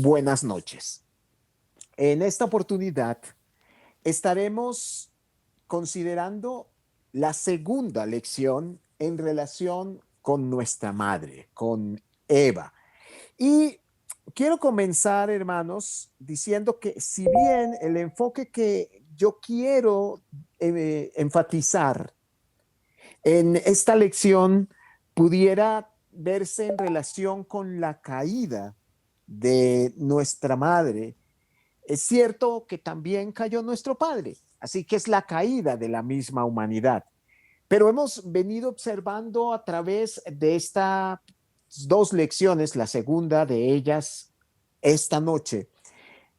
Buenas noches. En esta oportunidad estaremos considerando la segunda lección en relación con nuestra madre, con Eva. Y quiero comenzar, hermanos, diciendo que si bien el enfoque que yo quiero enfatizar en esta lección pudiera verse en relación con la caída de nuestra madre, es cierto que también cayó nuestro padre, así que es la caída de la misma humanidad. Pero hemos venido observando a través de estas dos lecciones, la segunda de ellas esta noche,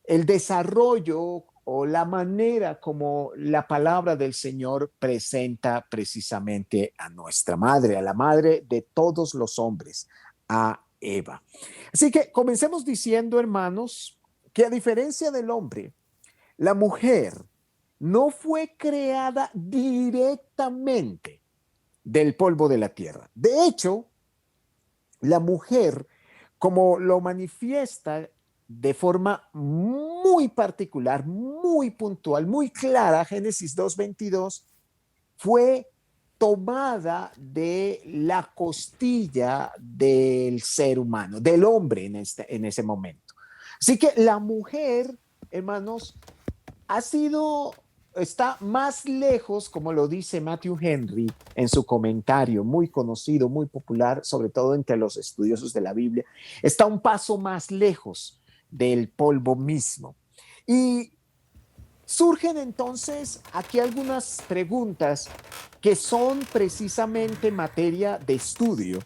el desarrollo o la manera como la palabra del Señor presenta precisamente a nuestra madre, a la madre de todos los hombres, a Eva. Así que comencemos diciendo, hermanos, que a diferencia del hombre, la mujer no fue creada directamente del polvo de la tierra. De hecho, la mujer, como lo manifiesta de forma muy particular, muy puntual, muy clara, Génesis 2:22, fue tomada de la costilla del ser humano, del hombre en ese momento. Así que la mujer, hermanos, ha sido, está más lejos, como lo dice Matthew Henry en su comentario, muy conocido, muy popular, sobre todo entre los estudiosos de la Biblia, está un paso más lejos del polvo mismo. Y surgen entonces aquí algunas preguntas que son precisamente materia de estudio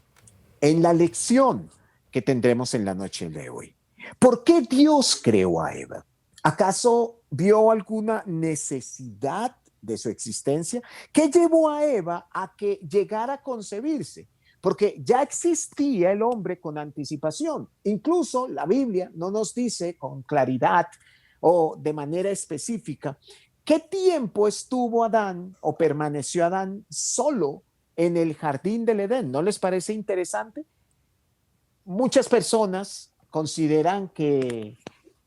en la lección que tendremos en la noche de hoy. ¿Por qué Dios creó a Eva? ¿Acaso vio alguna necesidad de su existencia? ¿Qué llevó a Eva a que llegara a concebirse? Porque ya existía el hombre con anticipación. Incluso la Biblia no nos dice con claridad o de manera específica qué tiempo estuvo Adán o permaneció Adán solo en el jardín del Edén. ¿No les parece interesante? Muchas personas consideran que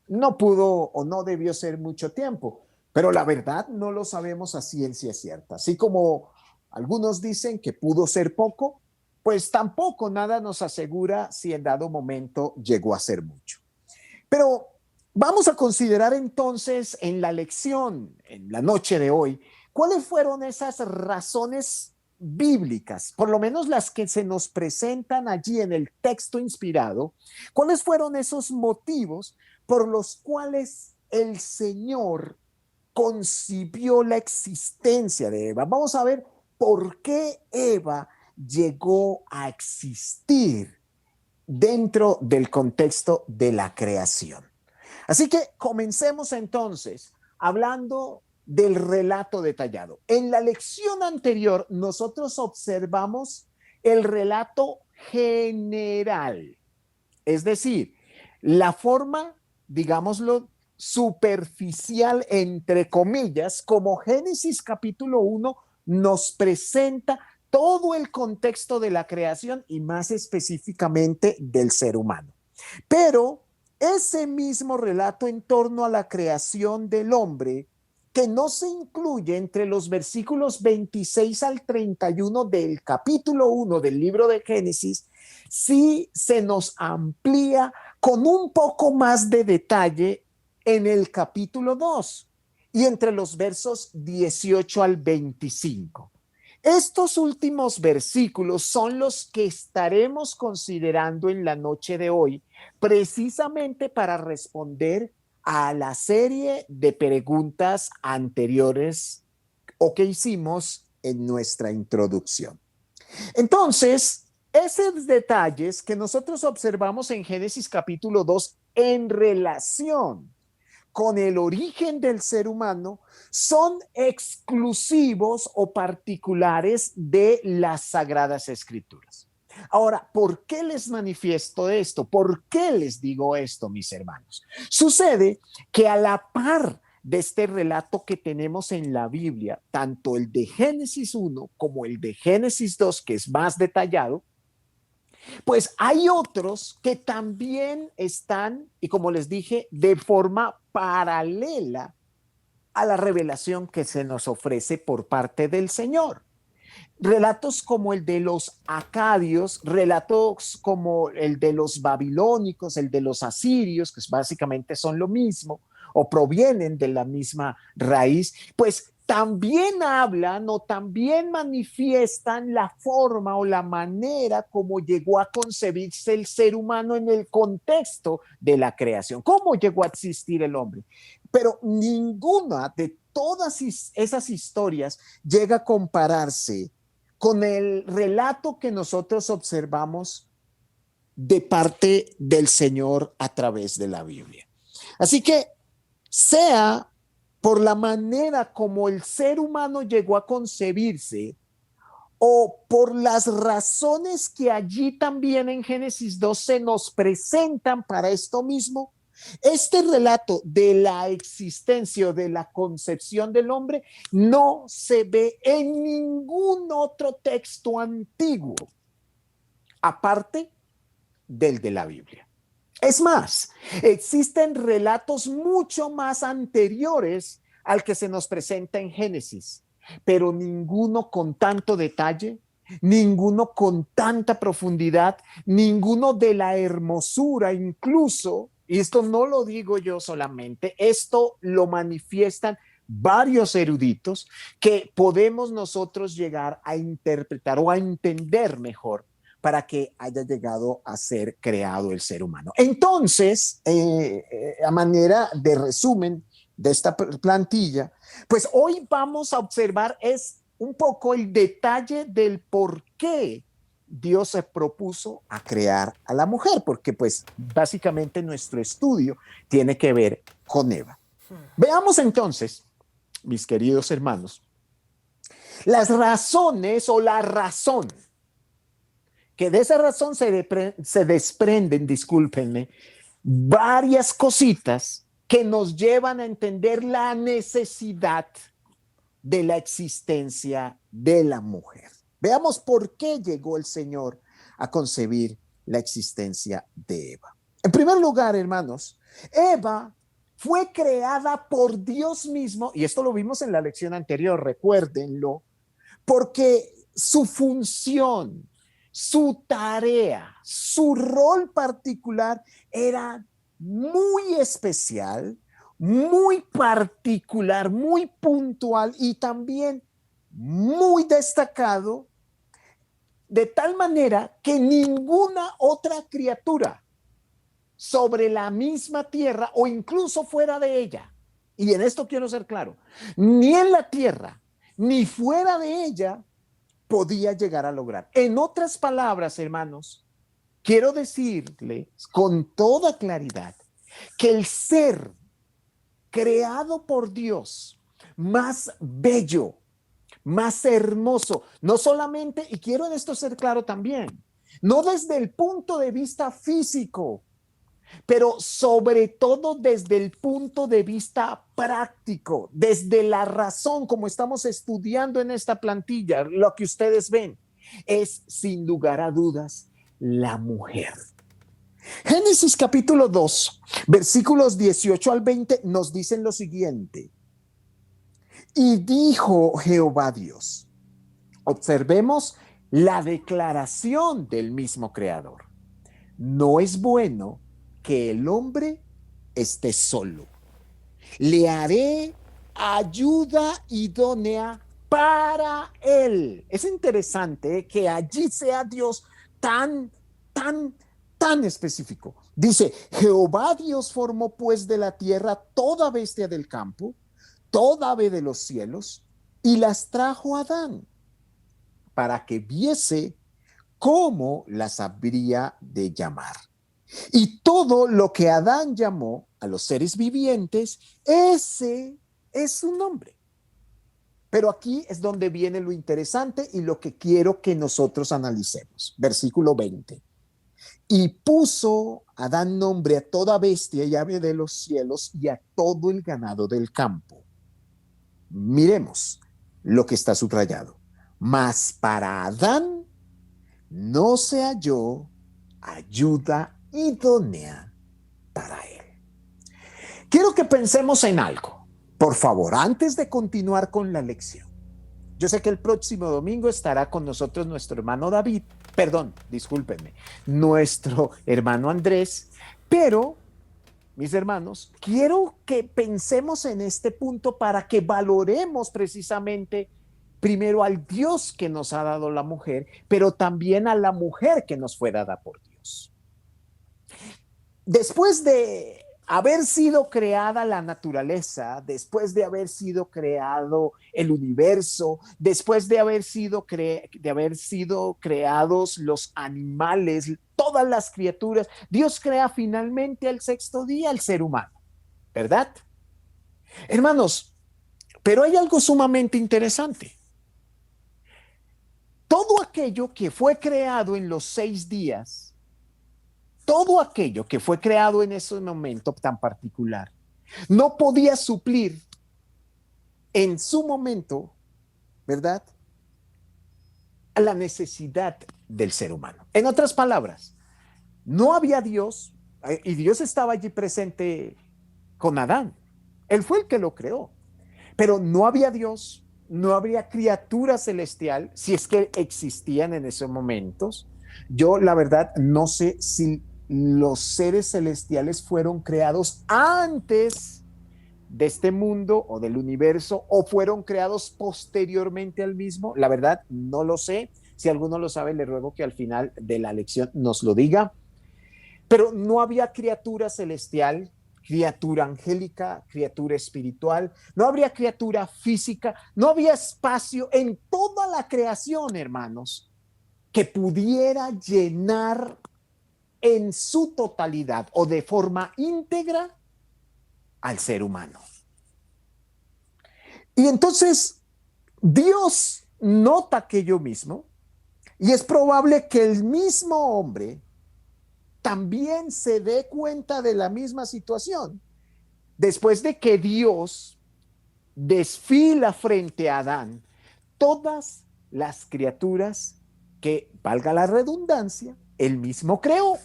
no pudo o no debió ser mucho tiempo, pero la verdad no lo sabemos a ciencia cierta. Así como algunos dicen que pudo ser poco, pues tampoco nada nos asegura si en dado momento llegó a ser mucho. Pero vamos a considerar entonces en la lección, en la noche de hoy, cuáles fueron esas razones bíblicas, por lo menos las que se nos presentan allí en el texto inspirado, cuáles fueron esos motivos por los cuales el Señor concibió la existencia de Eva. Vamos a ver por qué Eva llegó a existir dentro del contexto de la creación. Así que comencemos entonces hablando del relato detallado. En la lección anterior nosotros observamos el relato general, es decir, la forma, digámoslo, superficial, entre comillas, como Génesis capítulo 1 nos presenta todo el contexto de la creación y más específicamente del ser humano. Pero ese mismo relato en torno a la creación del hombre, que no se incluye entre los versículos 26 al 31 del capítulo 1 del libro de Génesis, sí se nos amplía con un poco más de detalle en el capítulo 2 y entre los versos 18 al 25. Estos últimos versículos son los que estaremos considerando en la noche de hoy, precisamente para responder a la serie de preguntas anteriores o que hicimos en nuestra introducción. Entonces, esos detalles que nosotros observamos en Génesis capítulo 2 en relación con el origen del ser humano son exclusivos o particulares de las Sagradas Escrituras. Ahora, ¿por qué les manifiesto esto? ¿Por qué les digo esto, mis hermanos? Sucede que a la par de este relato que tenemos en la Biblia, tanto el de Génesis 1 como el de Génesis 2, que es más detallado, Pues hay otros que también están, y como les dije, de forma paralela a la revelación que se nos ofrece por parte del Señor. Relatos como el de los acadios, relatos como el de los babilónicos, el de los asirios, que básicamente son lo mismo o provienen de la misma raíz, pues también hablan o también manifiestan la forma o la manera como llegó a concebirse el ser humano en el contexto de la creación, cómo llegó a existir el hombre. Pero ninguna de todas esas historias llega a compararse con el relato que nosotros observamos de parte del Señor a través de la Biblia. Así que sea por la manera como el ser humano llegó a concebirse o por las razones que allí también en Génesis 2 se nos presentan para esto mismo, este relato de la existencia o de la concepción del hombre no se ve en ningún otro texto antiguo, aparte del de la Biblia. Es más, existen relatos mucho más anteriores al que se nos presenta en Génesis, pero ninguno con tanto detalle, ninguno con tanta profundidad, ninguno de la hermosura incluso, y esto no lo digo yo solamente, esto lo manifiestan varios eruditos que podemos nosotros llegar a interpretar o a entender mejor para que haya llegado a ser creado el ser humano. Entonces, a manera de resumen de esta plantilla, pues hoy vamos a observar es un poco el detalle del por qué Dios se propuso a crear a la mujer, porque pues básicamente nuestro estudio tiene que ver con Eva. Veamos entonces, mis queridos hermanos, las razones o la razón que de esa razón se desprenden, discúlpenme, varias cositas que nos llevan a entender la necesidad de la existencia de la mujer. Veamos por qué llegó el Señor a concebir la existencia de Eva. En primer lugar, hermanos, Eva fue creada por Dios mismo, y esto lo vimos en la lección anterior, recuérdenlo, porque su función, su tarea, su rol particular era muy especial, muy particular, muy puntual y también muy destacado, de tal manera que ninguna otra criatura sobre la misma tierra o incluso fuera de ella, y en esto quiero ser claro, ni en la tierra ni fuera de ella podía llegar a lograr. En otras palabras, hermanos, quiero decirles con toda claridad que el ser creado por Dios más bello, más hermoso, no solamente, y quiero en esto ser claro también, no desde el punto de vista físico, pero sobre todo desde el punto de vista práctico, desde la razón, como estamos estudiando en esta plantilla, lo que ustedes ven es sin lugar a dudas la mujer. Génesis capítulo 2, versículos 18 al 20 nos dicen lo siguiente. Y dijo Jehová Dios, observemos la declaración del mismo Creador. No es bueno que el hombre esté solo. Le haré ayuda idónea para él. Es interesante que allí sea Dios tan específico. Dice, Jehová Dios formó pues de la tierra toda bestia del campo, toda ave de los cielos, y las trajo a Adán para que viese cómo las habría de llamar. Y todo lo que Adán llamó a los seres vivientes, ese es su nombre. Pero aquí es donde viene lo interesante y lo que quiero que nosotros analicemos. Versículo 20. Y puso Adán nombre a toda bestia y ave de los cielos y a todo el ganado del campo. Miremos lo que está subrayado. Mas para Adán no se halló ayuda idónea para él. Quiero que pensemos en algo, por favor, antes de continuar con la lección. Yo sé que el próximo domingo estará con nosotros nuestro hermano David, perdón, discúlpenme, nuestro hermano Andrés, pero, mis hermanos, quiero que pensemos en este punto para que valoremos precisamente primero al Dios que nos ha dado la mujer, pero también a la mujer que nos fue dada por Dios. Después de haber sido creada la naturaleza, después de haber sido creado el universo, después de haber sido creados los animales, todas las criaturas, Dios crea finalmente al sexto día el ser humano, ¿verdad? Hermanos, pero hay algo sumamente interesante. Todo aquello que fue creado en los 6 días, todo aquello que fue creado en ese momento tan particular, no podía suplir en su momento, ¿verdad?, a la necesidad del ser humano. En otras palabras, no había Dios, y Dios estaba allí presente con Adán. Él fue el que lo creó. Pero no había Dios, no habría criatura celestial, si es que existían en esos momentos. Yo, la verdad, no sé si los seres celestiales fueron creados antes de este mundo o del universo o fueron creados posteriormente al mismo. La verdad, no lo sé. Si alguno lo sabe, le ruego que al final de la lección nos lo diga. Pero no había criatura celestial, criatura angélica, criatura espiritual, no habría criatura física, no había espacio en toda la creación, hermanos, que pudiera llenar en su totalidad o de forma íntegra al ser humano. Y entonces Dios nota aquello mismo y es probable que el mismo hombre también se dé cuenta de la misma situación. Después de que Dios desfila frente a Adán todas las criaturas que, valga la redundancia, él mismo creó.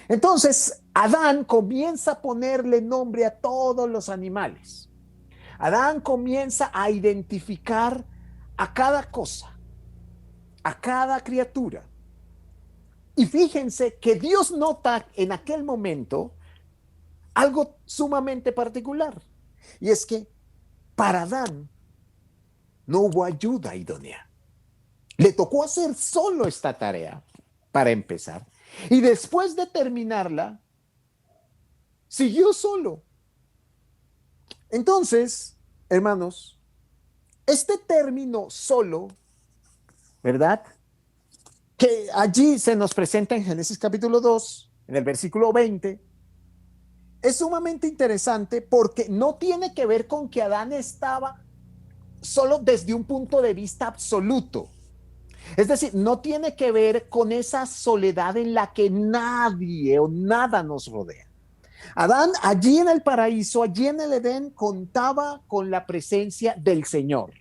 Entonces, Adán comienza a ponerle nombre a todos los animales. Adán comienza a identificar a cada cosa, a cada criatura. Y fíjense que Dios nota en aquel momento algo sumamente particular. Y es que para Adán no hubo ayuda idónea. Le tocó hacer solo esta tarea para empezar. Y después de terminarla, siguió solo. Entonces, hermanos, este término solo, ¿verdad?, que allí se nos presenta en Génesis capítulo 2, en el versículo 20, es sumamente interesante porque no tiene que ver con que Adán estaba solo desde un punto de vista absoluto. Es decir, no tiene que ver con esa soledad en la que nadie o nada nos rodea. Adán allí en el paraíso, allí en el Edén, contaba con la presencia del Señor.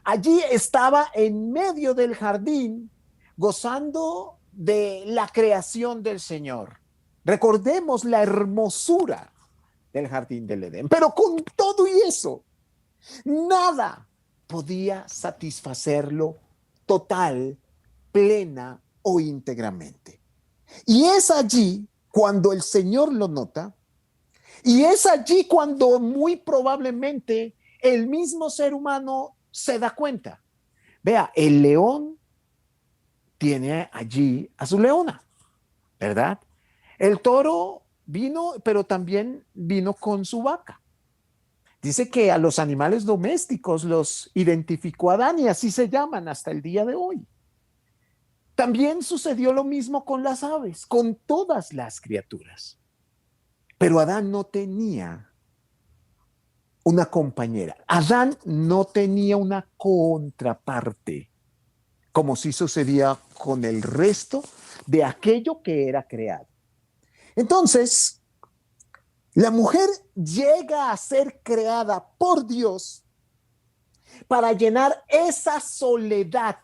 Allí estaba en medio del jardín, gozando de la creación del Señor. Recordemos la hermosura del jardín del Edén. Pero con todo y eso, nada podía satisfacerlo total, plena o íntegramente. Y es allí cuando el Señor lo nota, y es allí cuando muy probablemente el mismo ser humano se da cuenta. Vea, el león tiene allí a su leona, ¿verdad? El toro vino, pero también vino con su vaca. Dice que a los animales domésticos los identificó Adán y así se llaman hasta el día de hoy. También sucedió lo mismo con las aves, con todas las criaturas. Pero Adán no tenía una compañera. Adán no tenía una contraparte, como sí sucedía con el resto de aquello que era creado. Entonces, la mujer llega a ser creada por Dios para llenar esa soledad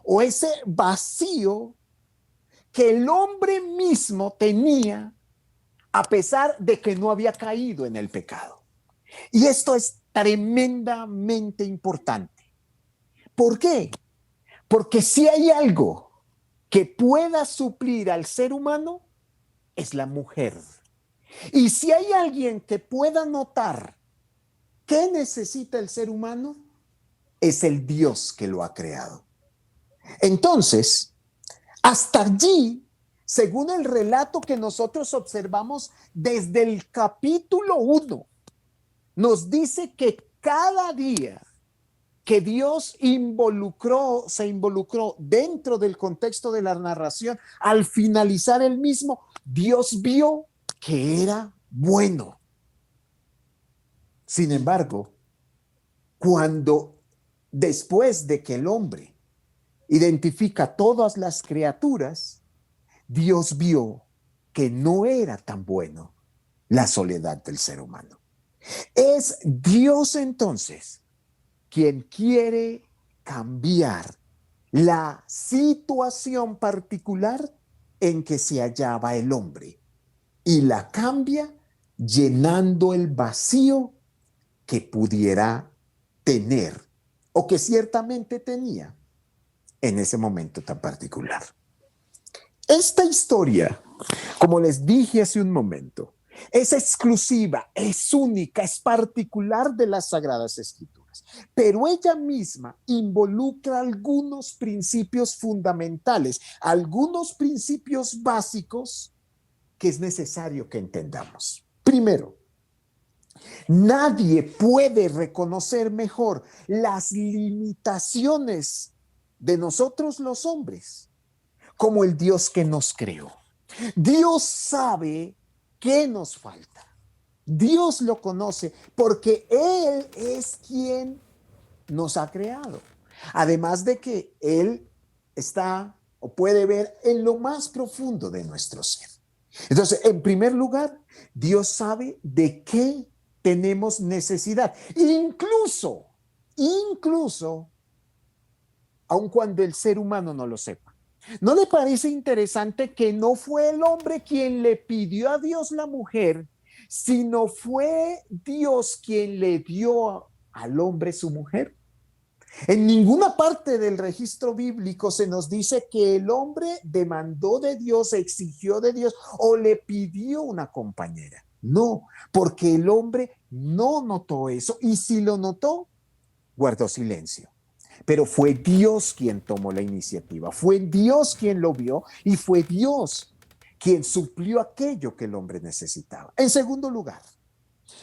o ese vacío que el hombre mismo tenía a pesar de que no había caído en el pecado. Y esto es tremendamente importante. ¿Por qué? Porque si hay algo que pueda suplir al ser humano, es la mujer. Y si hay alguien que pueda notar qué necesita el ser humano, es el Dios que lo ha creado. Entonces, hasta allí, según el relato que nosotros observamos desde el capítulo 1, nos dice que cada día que Dios se involucró dentro del contexto de la narración, al finalizar el mismo, Dios vio que era bueno. Sin embargo, cuando después de que el hombre identifica todas las criaturas, Dios vio que no era tan bueno la soledad del ser humano. Es Dios entonces quien quiere cambiar la situación particular en que se hallaba el hombre y la cambia llenando el vacío que pudiera tener o que ciertamente tenía en ese momento tan particular. Esta historia, como les dije hace un momento, es exclusiva, es única, es particular de las Sagradas Escrituras, pero ella misma involucra algunos principios fundamentales, algunos principios básicos que es necesario que entendamos. Primero, nadie puede reconocer mejor las limitaciones de nosotros los hombres como el Dios que nos creó. Dios sabe qué nos falta. Dios lo conoce porque Él es quien nos ha creado. Además de que Él está o puede ver en lo más profundo de nuestro ser. Entonces, en primer lugar, Dios sabe de qué tenemos necesidad. Incluso, aun cuando el ser humano no lo sepa. ¿No le parece interesante que no fue el hombre quien le pidió a Dios la mujer, sino fue Dios quien le dio al hombre su mujer? En ninguna parte del registro bíblico se nos dice que el hombre demandó de Dios, exigió de Dios o le pidió una compañera. No, porque el hombre no notó eso y si lo notó, guardó silencio. Pero fue Dios quien tomó la iniciativa, fue Dios quien lo vio y fue Dios quien suplió aquello que el hombre necesitaba. En segundo lugar,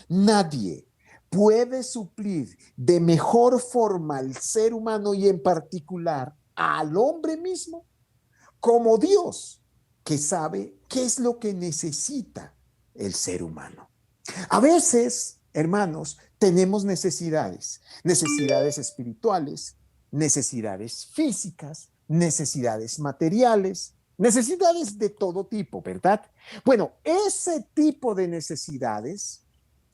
nadie puede suplir de mejor forma al ser humano y en particular al hombre mismo como Dios, que sabe qué es lo que necesita el ser humano. A veces, hermanos, tenemos necesidades espirituales, necesidades físicas, necesidades materiales, necesidades de todo tipo, ¿verdad? Bueno, ese tipo de necesidades,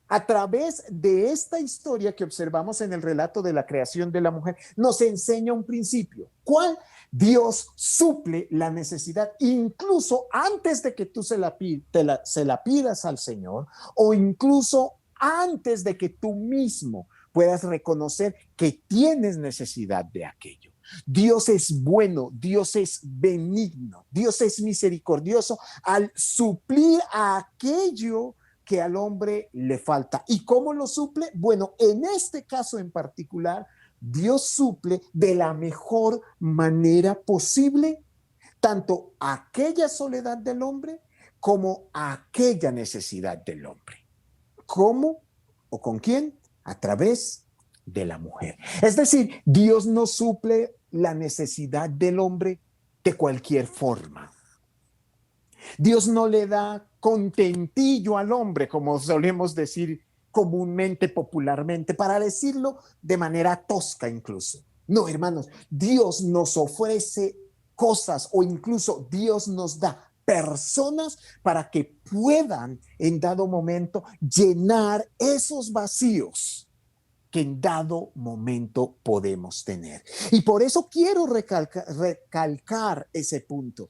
a través de esta historia que observamos en el relato de la creación de la mujer, nos enseña un principio. ¿Cuál? Dios suple la necesidad, incluso antes de que tú se la pidas al Señor, o incluso antes de que tú mismo puedas reconocer que tienes necesidad de aquello. Dios es bueno, Dios es benigno, Dios es misericordioso al suplir a aquello que al hombre le falta. ¿Y cómo lo suple? Bueno, en este caso en particular, Dios suple de la mejor manera posible tanto aquella soledad del hombre como aquella necesidad del hombre. ¿Cómo o con quién? A través de la mujer. Es decir, Dios no suple la necesidad del hombre de cualquier forma. Dios no le da contentillo al hombre, como solemos decir comúnmente, popularmente, para decirlo de manera tosca incluso. No, hermanos, Dios nos ofrece cosas o incluso Dios nos da personas para que puedan en dado momento llenar esos vacíos que en dado momento podemos tener. Y por eso quiero recalcar ese punto.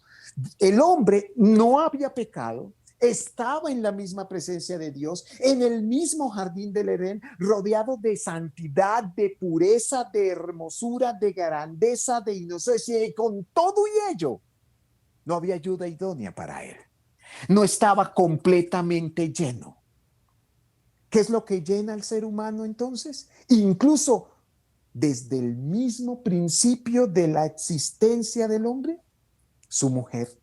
El hombre no había pecado, estaba en la misma presencia de Dios, en el mismo jardín del Edén, rodeado de santidad, de pureza, de hermosura, de grandeza, de inocencia, y con todo y ello, no había ayuda idónea para él. No estaba completamente lleno. ¿Qué es lo que llena al ser humano entonces? Incluso desde el mismo principio de la existencia del hombre, su mujer.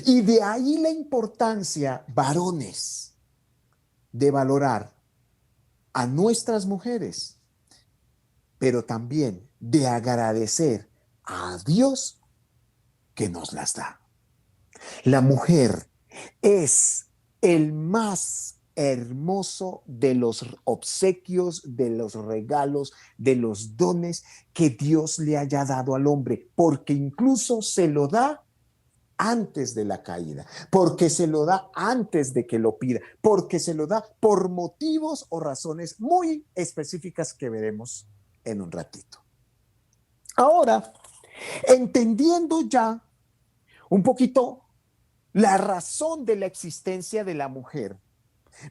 Y de ahí la importancia, varones, de valorar a nuestras mujeres, pero también de agradecer a Dios que nos las da. La mujer es el más hermoso de los obsequios, de los regalos, de los dones que Dios le haya dado al hombre, porque incluso se lo da antes de la caída, porque se lo da antes de que lo pida, porque se lo da por motivos o razones muy específicas que veremos en un ratito. Ahora, entendiendo ya un poquito la razón de la existencia de la mujer,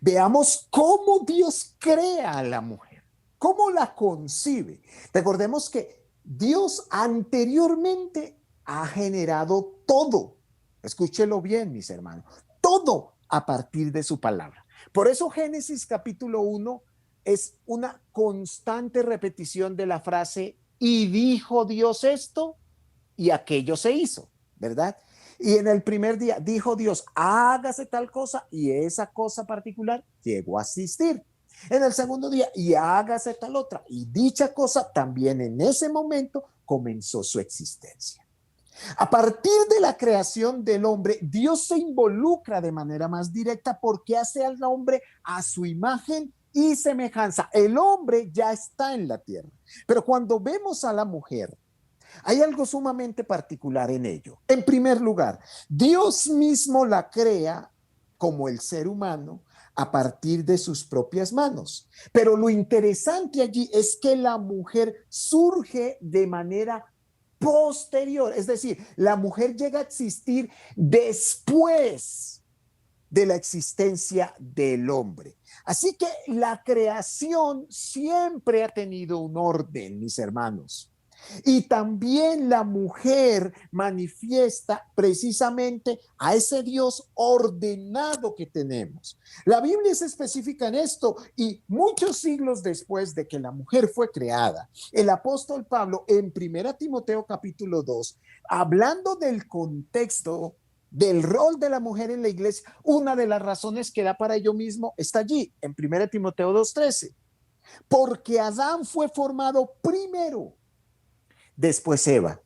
veamos cómo Dios crea a la mujer, cómo la concibe. Recordemos que Dios anteriormente ha generado todo. Escúchelo bien, mis hermanos. Todo a partir de su palabra. Por eso Génesis capítulo 1 es una constante repetición de la frase, y dijo Dios esto y aquello se hizo, ¿verdad? Y en el primer día dijo Dios, hágase tal cosa, y esa cosa particular llegó a existir. En el segundo día, y hágase tal otra, y dicha cosa también en ese momento comenzó su existencia. A partir de la creación del hombre, Dios se involucra de manera más directa porque hace al hombre a su imagen y semejanza. El hombre ya está en la tierra, pero cuando vemos a la mujer, hay algo sumamente particular en ello. En primer lugar, Dios mismo la crea como el ser humano a partir de sus propias manos. Pero lo interesante allí es que la mujer surge de manera posterior, es decir, la mujer llega a existir después de la existencia del hombre. Así que la creación siempre ha tenido un orden, mis hermanos. Y también la mujer manifiesta precisamente a ese Dios ordenado que tenemos. La Biblia es específica en esto y muchos siglos después de que la mujer fue creada, el apóstol Pablo en 1 Timoteo capítulo 2, hablando del contexto del rol de la mujer en la iglesia, una de las razones que da para ello mismo está allí, en 1 Timoteo 2:13. Porque Adán fue formado primero, después Eva.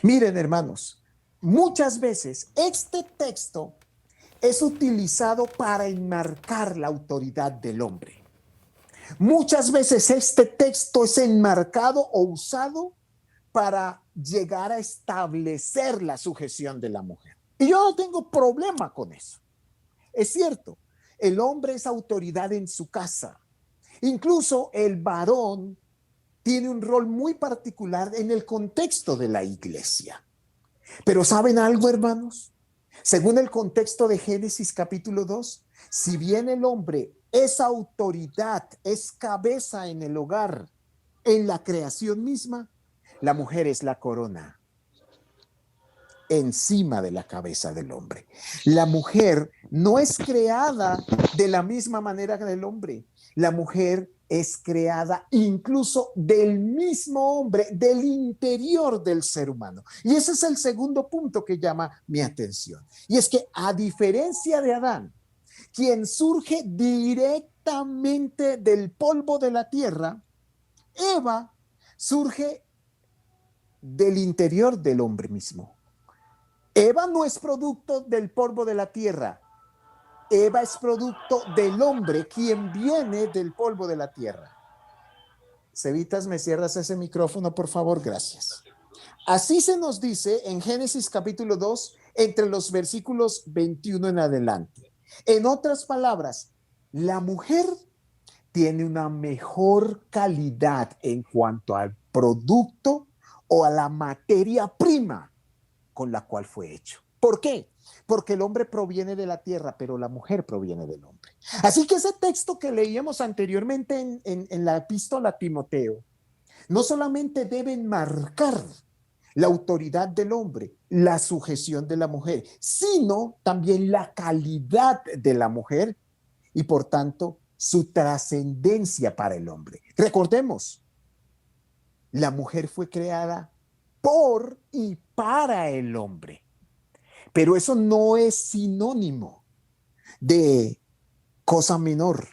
Miren, hermanos, muchas veces este texto es utilizado para enmarcar la autoridad del hombre. Muchas veces este texto es enmarcado o usado para llegar a establecer la sujeción de la mujer. Y yo no tengo problema con eso. Es cierto, el hombre es autoridad en su casa. Incluso el varón tiene un rol muy particular en el contexto de la iglesia. Pero ¿saben algo, hermanos? Según el contexto de Génesis capítulo 2, si bien el hombre es autoridad, es cabeza en el hogar, en la creación misma, la mujer es la corona encima de la cabeza del hombre. La mujer no es creada de la misma manera que el hombre. La mujer es creada incluso del mismo hombre, del interior del ser humano. Y ese es el segundo punto que llama mi atención. Y es que a diferencia de Adán, quien surge directamente del polvo de la tierra, Eva surge del interior del hombre mismo. Eva no es producto del polvo de la tierra. Eva es producto del hombre, quien viene del polvo de la tierra. Cevitas, ¿me cierras ese micrófono, por favor? Gracias. Así se nos dice en Génesis capítulo 2, entre los versículos 21 en adelante. En otras palabras, la mujer tiene una mejor calidad en cuanto al producto o a la materia prima con la cual fue hecho. ¿Por qué? Porque el hombre proviene de la tierra, pero la mujer proviene del hombre. Así que ese texto que leíamos anteriormente en la epístola a Timoteo, no solamente deben marcar la autoridad del hombre, la sujeción de la mujer, sino también la calidad de la mujer y por tanto su trascendencia para el hombre. Recordemos, la mujer fue creada por y para el hombre, pero eso no es sinónimo de cosa menor.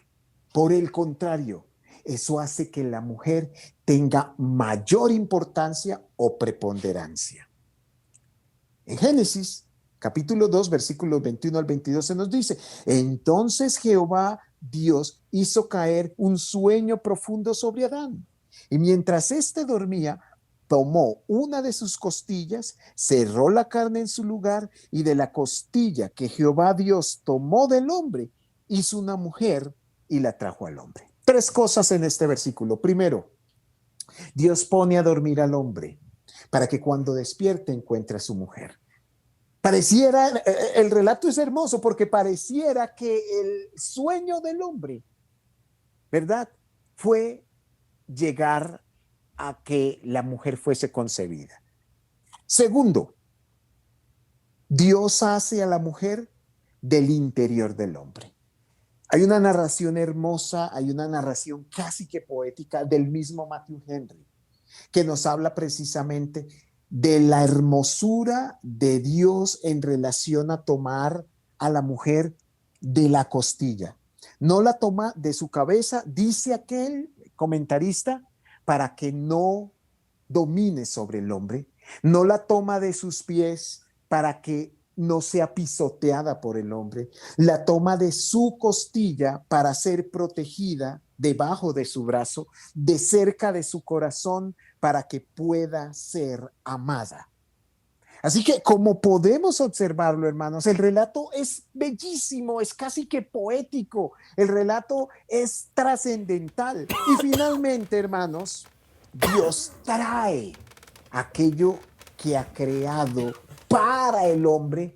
Por el contrario, eso hace que la mujer tenga mayor importancia o preponderancia. En Génesis, capítulo 2, versículos 21 al 22 se nos dice, entonces Jehová Dios hizo caer un sueño profundo sobre Adán. Y mientras éste dormía, tomó una de sus costillas, cerró la carne en su lugar y de la costilla que Jehová Dios tomó del hombre, hizo una mujer y la trajo al hombre. Tres cosas en este versículo. Primero, Dios pone a dormir al hombre para que cuando despierte encuentre a su mujer. Pareciera, el relato es hermoso porque pareciera que el sueño del hombre, ¿verdad? Fue llegar a que la mujer fuese concebida. Segundo, Dios hace a la mujer del interior del hombre. Hay una narración hermosa, hay una narración casi que poética del mismo Matthew Henry, que nos habla precisamente de la hermosura de Dios en relación a tomar a la mujer de la costilla. No la toma de su cabeza, dice aquel comentarista, para que no domine sobre el hombre. No la toma de sus pies para que no sea pisoteada por el hombre. La toma de su costilla para ser protegida debajo de su brazo, de cerca de su corazón, para que pueda ser amada. Así que como podemos observarlo, hermanos, el relato es bellísimo, es casi que poético, el relato es trascendental. Y finalmente, hermanos, Dios trae aquello que ha creado para el hombre,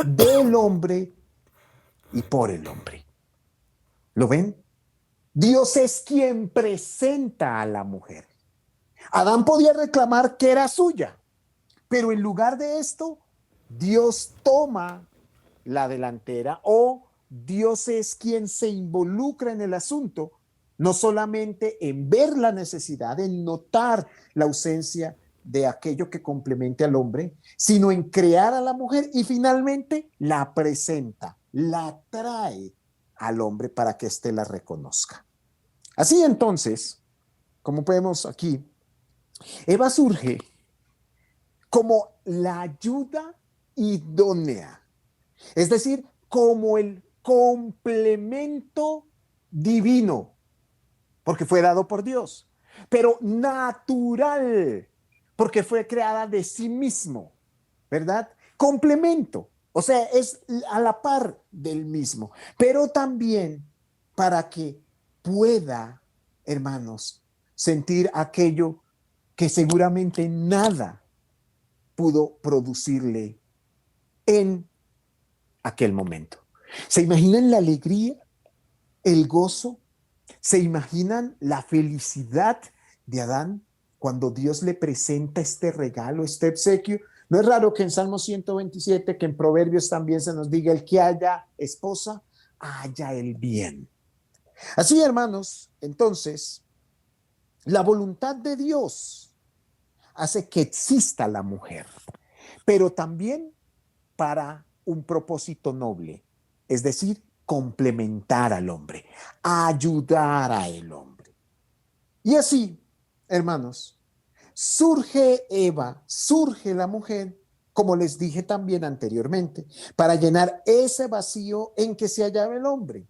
del hombre y por el hombre. ¿Lo ven? Dios es quien presenta a la mujer. Adán podía reclamar que era suya, pero en lugar de esto, Dios toma la delantera o Dios es quien se involucra en el asunto, no solamente en ver la necesidad, en notar la ausencia de aquello que complemente al hombre, sino en crear a la mujer y finalmente la presenta, la trae al hombre para que éste la reconozca. Así entonces, como vemos aquí, Eva surge como la ayuda idónea, es decir, como el complemento divino, porque fue dado por Dios, pero natural, porque fue creada de sí mismo, ¿verdad? Complemento, o sea, es a la par del mismo, pero también para que pueda, hermanos, sentir aquello que seguramente nada pudo producirle en aquel momento. ¿Se imaginan la alegría, el gozo? ¿Se imaginan la felicidad de Adán cuando Dios le presenta este regalo, este obsequio? No es raro que en Salmo 127, que en Proverbios también se nos diga, el que haya esposa, haya el bien. Así, hermanos, entonces, la voluntad de Dios hace que exista la mujer, pero también para un propósito noble, es decir, complementar al hombre, ayudar a el hombre. Y así, hermanos, surge Eva, surge la mujer, como les dije también anteriormente, para llenar ese vacío en que se hallaba el hombre,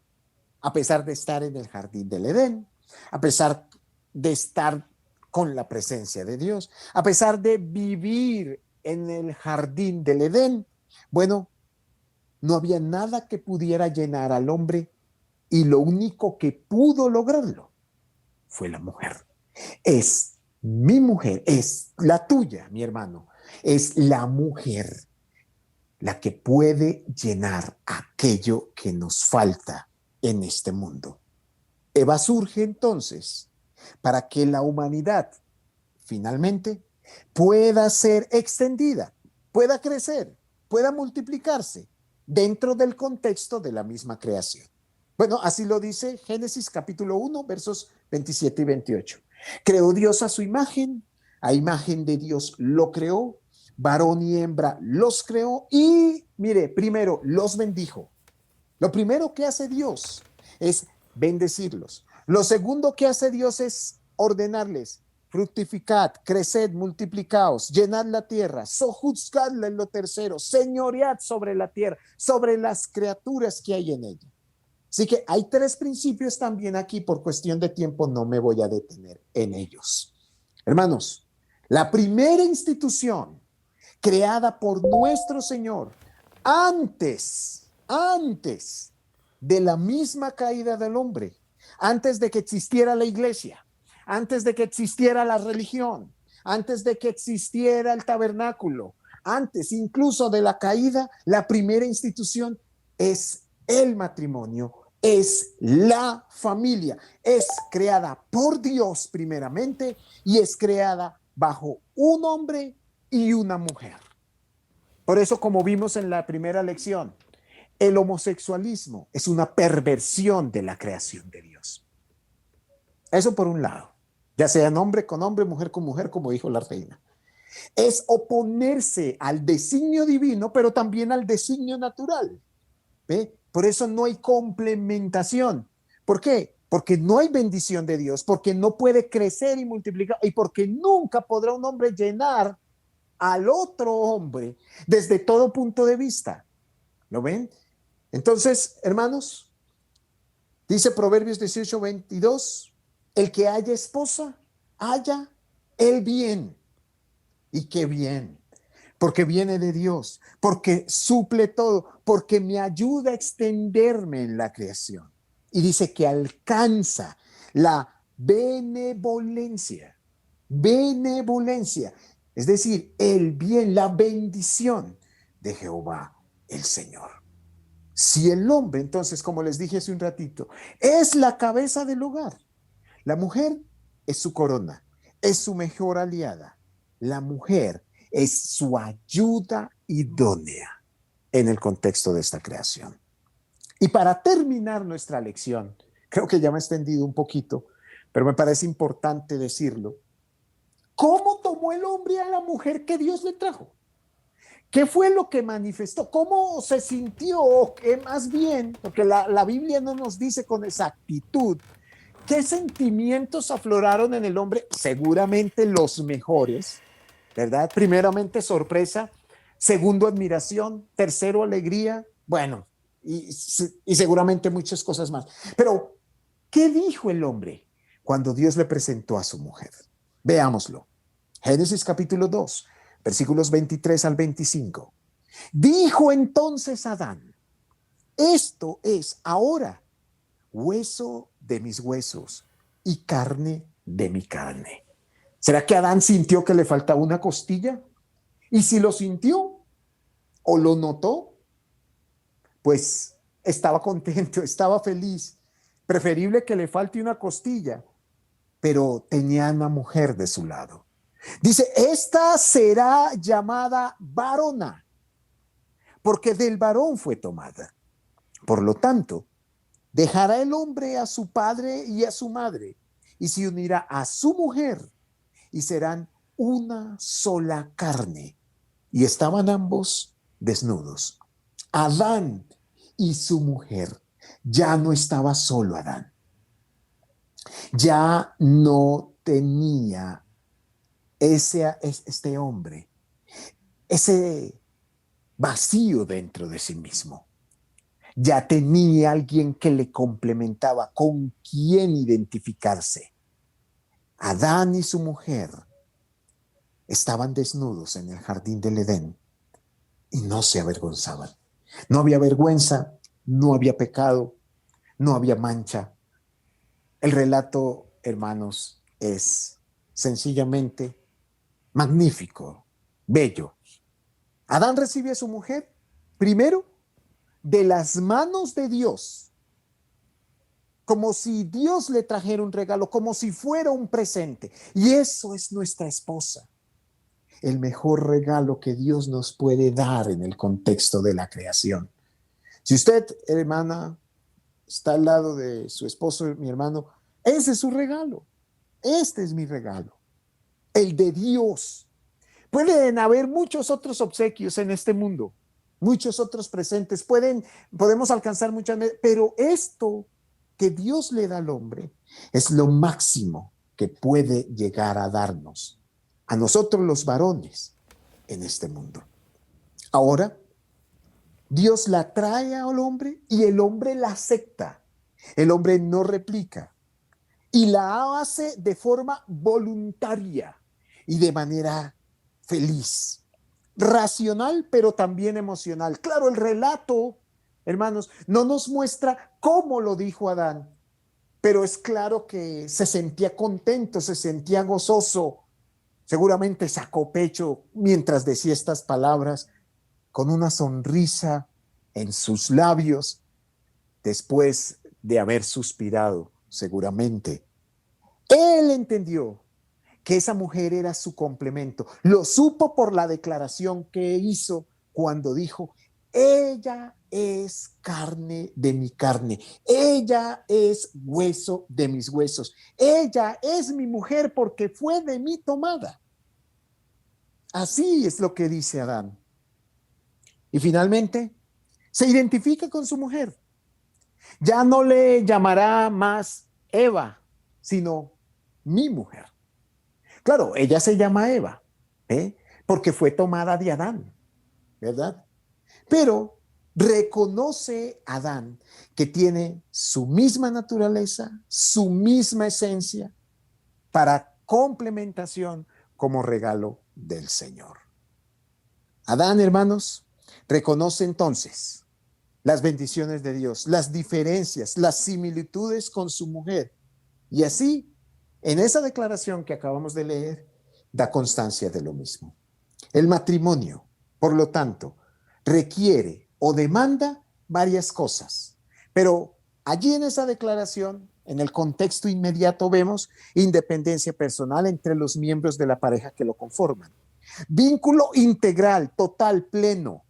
a pesar de estar en el jardín del Edén, a pesar de estar con la presencia de Dios, a pesar de vivir en el jardín del Edén. Bueno, no había nada que pudiera llenar al hombre y lo único que pudo lograrlo fue la mujer. Es mi mujer, es la tuya, mi hermano. Es la mujer la que puede llenar aquello que nos falta en este mundo. Eva surge entonces para que la humanidad finalmente pueda ser extendida, pueda crecer, pueda multiplicarse dentro del contexto de la misma creación. Bueno, así lo dice Génesis capítulo 1, versos 27 y 28. Creó Dios a su imagen, a imagen de Dios lo creó, varón y hembra los creó y, mire, primero los bendijo. Lo primero que hace Dios es bendecirlos. Lo segundo que hace Dios es ordenarles: fructificad, creced, multiplicaos, llenad la tierra, sojuzgadla en lo tercero, señoread sobre la tierra, sobre las criaturas que hay en ella. Así que hay tres principios también aquí, por cuestión de tiempo no me voy a detener en ellos. Hermanos, la primera institución creada por nuestro Señor antes de la misma caída del hombre, antes de que existiera la iglesia, antes de que existiera la religión, antes de que existiera el tabernáculo, antes incluso de la caída, la primera institución es el matrimonio, es la familia, es creada por Dios primeramente y es creada bajo un hombre y una mujer. Por eso, como vimos en la primera lección, el homosexualismo es una perversión de la creación de Dios. Eso por un lado, ya sea hombre con hombre, mujer con mujer, como dijo la reina. Es oponerse al designio divino, pero también al designio natural. ¿Ve? Por eso no hay complementación. ¿Por qué? Porque no hay bendición de Dios, porque no puede crecer y multiplicar, y porque nunca podrá un hombre llenar al otro hombre desde todo punto de vista. ¿Lo ven? Entonces, hermanos, dice Proverbios 18:22, el que haya esposa, haya el bien. ¿Y qué bien? Porque viene de Dios, porque suple todo, porque me ayuda a extenderme en la creación. Y dice que alcanza la benevolencia, benevolencia, es decir, el bien, la bendición de Jehová el Señor. Si el hombre, entonces, como les dije hace un ratito, es la cabeza del hogar, la mujer es su corona, es su mejor aliada. La mujer es su ayuda idónea en el contexto de esta creación. Y para terminar nuestra lección, creo que ya me he extendido un poquito, pero me parece importante decirlo. ¿Cómo tomó el hombre a la mujer que Dios le trajo? ¿Qué fue lo que manifestó? ¿Cómo se sintió? Que más bien, porque la Biblia no nos dice con exactitud qué sentimientos afloraron en el hombre, seguramente los mejores, ¿verdad? Primeramente sorpresa, segundo admiración, tercero alegría, bueno, y seguramente muchas cosas más. Pero, ¿qué dijo el hombre cuando Dios le presentó a su mujer? Veámoslo. Génesis capítulo 2, versículos 23 al 25. Dijo entonces Adán: esto es ahora hueso de mis huesos y carne de mi carne. ¿Será que Adán sintió que le faltaba una costilla? Y si lo sintió o lo notó, pues estaba contento, estaba feliz. Preferible que le falte una costilla, pero tenía una mujer de su lado. Dice, esta será llamada varona, porque del varón fue tomada. Por lo tanto, dejará el hombre a su padre y a su madre, y se unirá a su mujer, y serán una sola carne. Y estaban ambos desnudos. Adán y su mujer. Ya no estaba solo Adán. Ya no tenía este hombre, ese vacío dentro de sí mismo. Ya tenía alguien que le complementaba, con quien identificarse. Adán y su mujer estaban desnudos en el jardín del Edén y no se avergonzaban. No había vergüenza, no había pecado, no había mancha. El relato, hermanos, es sencillamente magnífico bello. Adán recibe a su mujer, primero, de las manos de Dios, como si Dios le trajera un regalo, como si fuera un presente. Y eso es nuestra esposa. El mejor regalo que Dios nos puede dar en el contexto de la creación. Si usted, hermana, está al lado de su esposo, mi hermano, ese es su regalo. Este es mi regalo, el de Dios. Pueden haber muchos otros obsequios en este mundo, muchos otros presentes, podemos alcanzar muchas, pero esto que Dios le da al hombre es lo máximo que puede llegar a darnos a nosotros los varones en este mundo. Ahora, Dios la trae al hombre y el hombre la acepta. El hombre no replica y la hace de forma voluntaria y de manera feliz, racional, pero también emocional. Claro, el relato, hermanos, no nos muestra cómo lo dijo Adán, pero es claro que se sentía contento, se sentía gozoso. Seguramente sacó pecho mientras decía estas palabras, con una sonrisa en sus labios, después de haber suspirado, seguramente. Él entendió que esa mujer era su complemento. Lo supo por la declaración que hizo cuando dijo, ella es carne de mi carne, ella es hueso de mis huesos, ella es mi mujer porque fue de mí tomada. Así es lo que dice Adán. Y finalmente, se identifica con su mujer. Ya no le llamará más Eva, sino mi mujer. Claro, ella se llama Eva, ¿eh? Porque fue tomada de Adán, ¿verdad? Pero reconoce Adán que tiene su misma naturaleza, su misma esencia, para complementación como regalo del Señor. Adán, hermanos, reconoce entonces las bendiciones de Dios, las diferencias, las similitudes con su mujer. Y así, en esa declaración que acabamos de leer, da constancia de lo mismo. El matrimonio, por lo tanto, requiere o demanda varias cosas, pero allí en esa declaración, en el contexto inmediato, vemos independencia personal entre los miembros de la pareja que lo conforman, vínculo integral, total, pleno,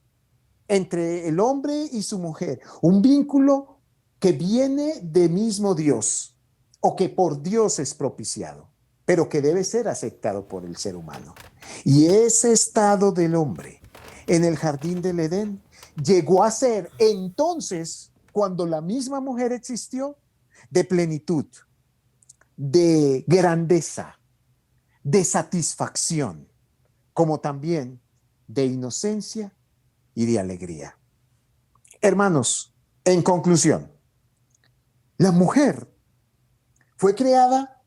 entre el hombre y su mujer, un vínculo que viene de mismo Dios o que por Dios es propiciado, pero que debe ser aceptado por el ser humano. Y ese estado del hombre en el jardín del Edén llegó a ser entonces, cuando la misma mujer existió, de plenitud, de grandeza, de satisfacción, como también de inocencia y de alegría. Hermanos, en conclusión, la mujer fue creada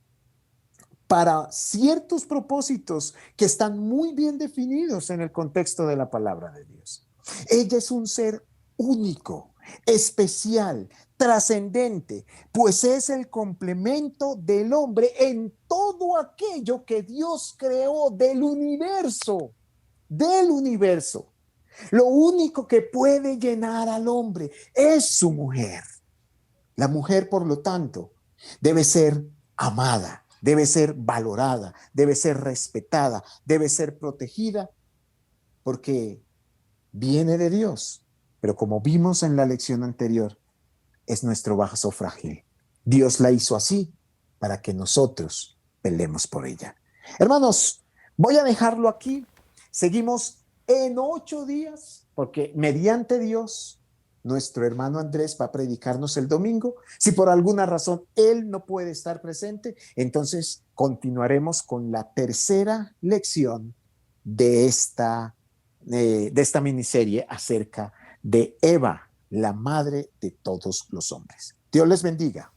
para ciertos propósitos que están muy bien definidos en el contexto de la palabra de Dios. Ella es un ser único, especial, trascendente, pues es el complemento del hombre en todo aquello que Dios creó del universo, del universo. Lo único que puede llenar al hombre es su mujer. La mujer, por lo tanto, debe ser amada, debe ser valorada, debe ser respetada, debe ser protegida, porque viene de Dios. Pero como vimos en la lección anterior, es nuestro vaso frágil. Dios la hizo así para que nosotros peleemos por ella. Hermanos, voy a dejarlo aquí. Seguimos en 8 días, porque mediante Dios, nuestro hermano Andrés va a predicarnos el domingo. Si por alguna razón él no puede estar presente, entonces continuaremos con la tercera lección de esta miniserie acerca de Eva, la madre de todos los hombres. Dios les bendiga.